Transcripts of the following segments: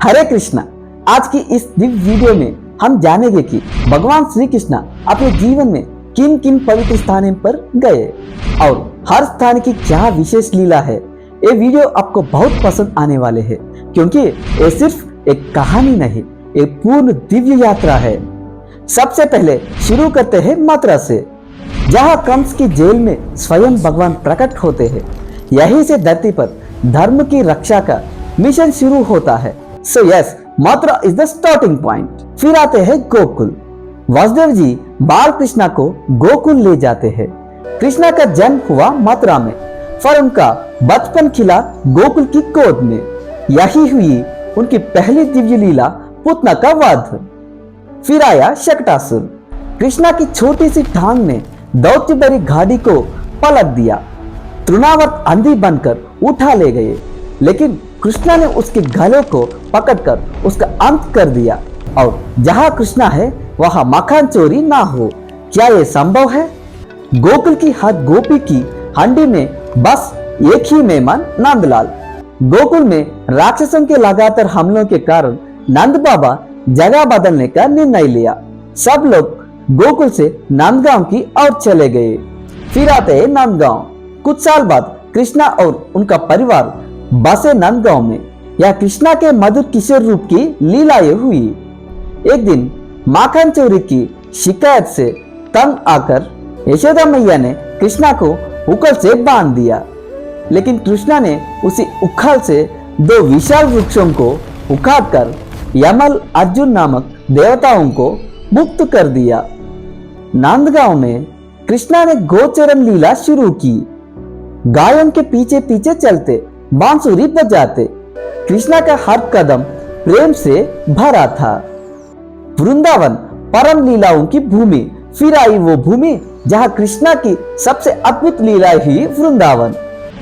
हरे कृष्णा। आज की इस दिव्य वीडियो में हम जानेंगे कि भगवान श्री कृष्ण अपने जीवन में किन किन पवित्र स्थानों पर गए और हर स्थान की क्या विशेष लीला है। ये वीडियो आपको बहुत पसंद आने वाले हैं क्योंकि ये सिर्फ एक कहानी नहीं, एक पूर्ण दिव्य यात्रा है। सबसे पहले शुरू करते हैं मथुरा से, जहाँ कंस की जेल में स्वयं भगवान प्रकट होते हैं। यहीं से धरती पर धर्म की रक्षा का मिशन शुरू होता है। So yes, Mathura is the starting point. फिर आते हैं गोकुल। वासुदेव जी बाल कृष्णा को गोकुल ले जाते हैं। कृष्णा का जन्म हुआ मथुरा में, पर उनका बचपन खिला गोकुल की गोद में। यही हुई उनकी पहली दिव्य लीला, पुतना का वध। फिर आया शकटासुर। कृष्णा की छोटी सी टांग ने दौत्य भरी गाड़ी को पलट दिया। तृणावर्त आंधी बनकर उठा ले गए, लेकिन कृष्णा ने उसके गले को पकड़कर उसका अंत कर दिया। और जहां कृष्णा है वहां मक्खन चोरी ना हो। क्या यह संभव है? गोकुल की हर गोपी की हंडी में बस एक ही मेहमान, नंदलाल। गोकुल में राक्षसों के लगातार हमलों के कारण नंद बाबा जगह बदलने का निर्णय लिया। सब लोग गोकुल से नंदगांव की ओर चले गए। फिर आते हैं नंदगांव। कुछ साल बाद कृष्णा और उनका परिवार बसे नंदगांव में। यह कृष्णा के मधुर किशोर रूप की लीलाएं हुई। एक दिन माखन चोरी की शिकायत से तंग आकर यशोदा मैया ने कृष्णा को उखल से बांध दिया, लेकिन कृष्णा ने उसी उखल से दो विशाल वृक्षों को उखाड़कर यमल अर्जुन नामक देवताओं को मुक्त कर दिया। नंदगांव में कृष्णा ने गोचरण लीला शुरू की। गायों के पीछे पीछे चलते, बांसुरी बजाते। कृष्णा का हर कदम प्रेम से भरा था। वृंदावन परम लीलाओं की भूमि। फिर आई वो भूमि जहां कृष्णा की सबसे अद्भुत लीला ही वृंदावन।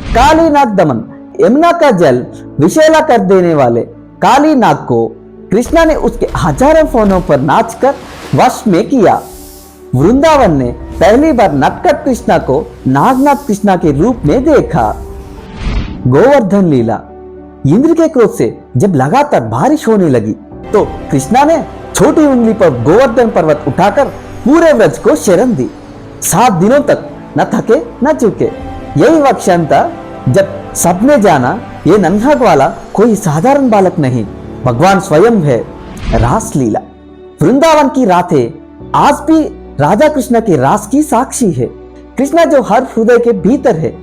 काली नाग दमन, यमुना का जल विषैला कर देने वाले काली नाग को कृष्णा ने उसके हजारों फोनों पर नाचकर वश में किया। वृंदावन ने पहली बार नटखट कृष्णा को नागनाथ कृष्णा के रूप में देखा। गोवर्धन लीला। इंद्र के क्रोध से जब लगातार बारिश होने लगी तो कृष्णा ने छोटी उंगली पर गोवर्धन पर्वत उठाकर पूरे व्रज को शरण दी। 7 दिनों तक न थके न चूके। यही वह क्षण था जब सबने जाना ये नन्हा वाला कोई साधारण बालक नहीं, भगवान स्वयं है। रास लीला। वृंदावन की रातें आज भी राधा कृष्ण के रास की साक्षी है। कृष्णा जो हर हृदय के भीतर है,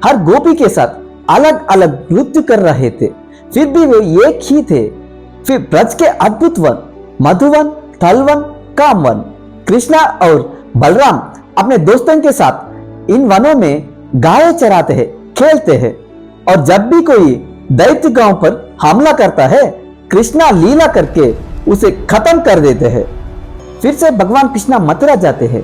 हर गोपी के साथ अलग अलग नृत्य कर रहे थे, फिर भी वे एक ही थे। फिर ब्रज के अद्भुत वन, मधुवन, थलवन, कामवन। कृष्णा और बलराम अपने दोस्तों के साथ इन वनों में गाय चराते हैं, खेलते हैं। और जब भी कोई दैत्य गांव पर हमला करता है, कृष्णा लीला करके उसे खत्म कर देते हैं। फिर से भगवान कृष्णा मथुरा जाते हैं।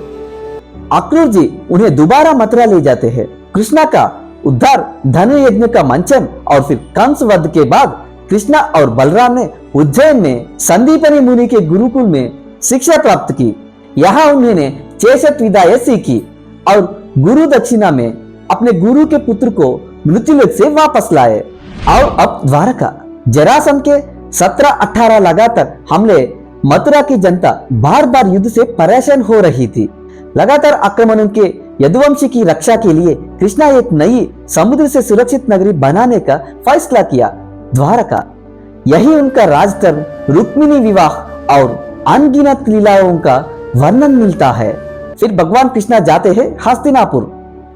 अक्रूर जी उन्हें दोबारा मथुरा ले जाते हैं। कृष्णा का उद्धार, धनु यज्ञ का मंचन और फिर कंस वध के बाद कृष्णा और बलराम ने उज्जैन में संदीपनी मुनि के गुरुकुल में शिक्षा प्राप्त की। यहाँ उन्होंने 66 विद्याएं सीखी और गुरु दक्षिणा में अपने गुरु के पुत्र को मृत्युलोक से वापस लाए। और अब द्वारका। जरासंध के 17-18 लगातार हमले मथुरा की जनता बार बार युद्ध से परेशान हो रही थी। लगातार आक्रमणों के यदुवंशी की रक्षा के लिए कृष्णा एक नई समुद्र से सुरक्षित नगरी बनाने का फैसला किया, द्वारका। यही उनका राजधर्म, रुक्मिणी विवाह और अनगिनत लीलाओं का वर्णन मिलता है। फिर भगवान कृष्णा जाते हैं हस्तिनापुर।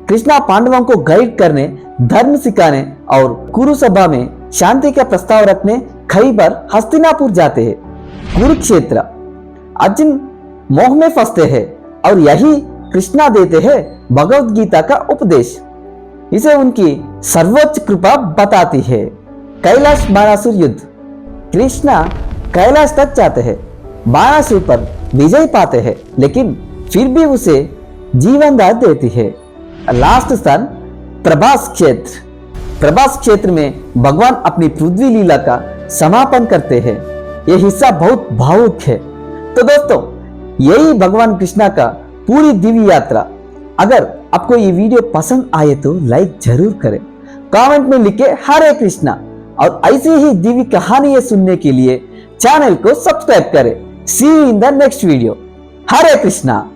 कृष्णा पांडवों को गाइड करने, धर्म सिखाने और कुरुसभा में शांति का प्रस्ताव रखने कई बार हस्तिनापुर जाते हैं। कुरुक्षेत्र। अर्जुन मोह में फंसते हैं और यही कृष्णा देते हैं भगवत गीता का उपदेश। इसे उनकी सर्वोच्च कृपा बताती है। कैलाश बाणासुर युद्ध। कृष्णा कैलाश तक जाते हैं, बाणासुर पर विजय पाते हैं, लेकिन फिर भी उसे जीवन दान देती है। लास्ट स्थान प्रभास क्षेत्र। प्रभास क्षेत्र में भगवान अपनी पृथ्वी लीला का समापन करते हैं। यह हिस्सा बहुत भावुक है। तो दोस्तों, यही भगवान कृष्णा का पूरी दिव्य यात्रा। अगर आपको ये वीडियो पसंद आए तो लाइक जरूर करें, कमेंट में लिखे हरे कृष्णा और ऐसी ही दिव्य कहानियां सुनने के लिए चैनल को सब्सक्राइब करें। See you in the next video. Hare Krishna.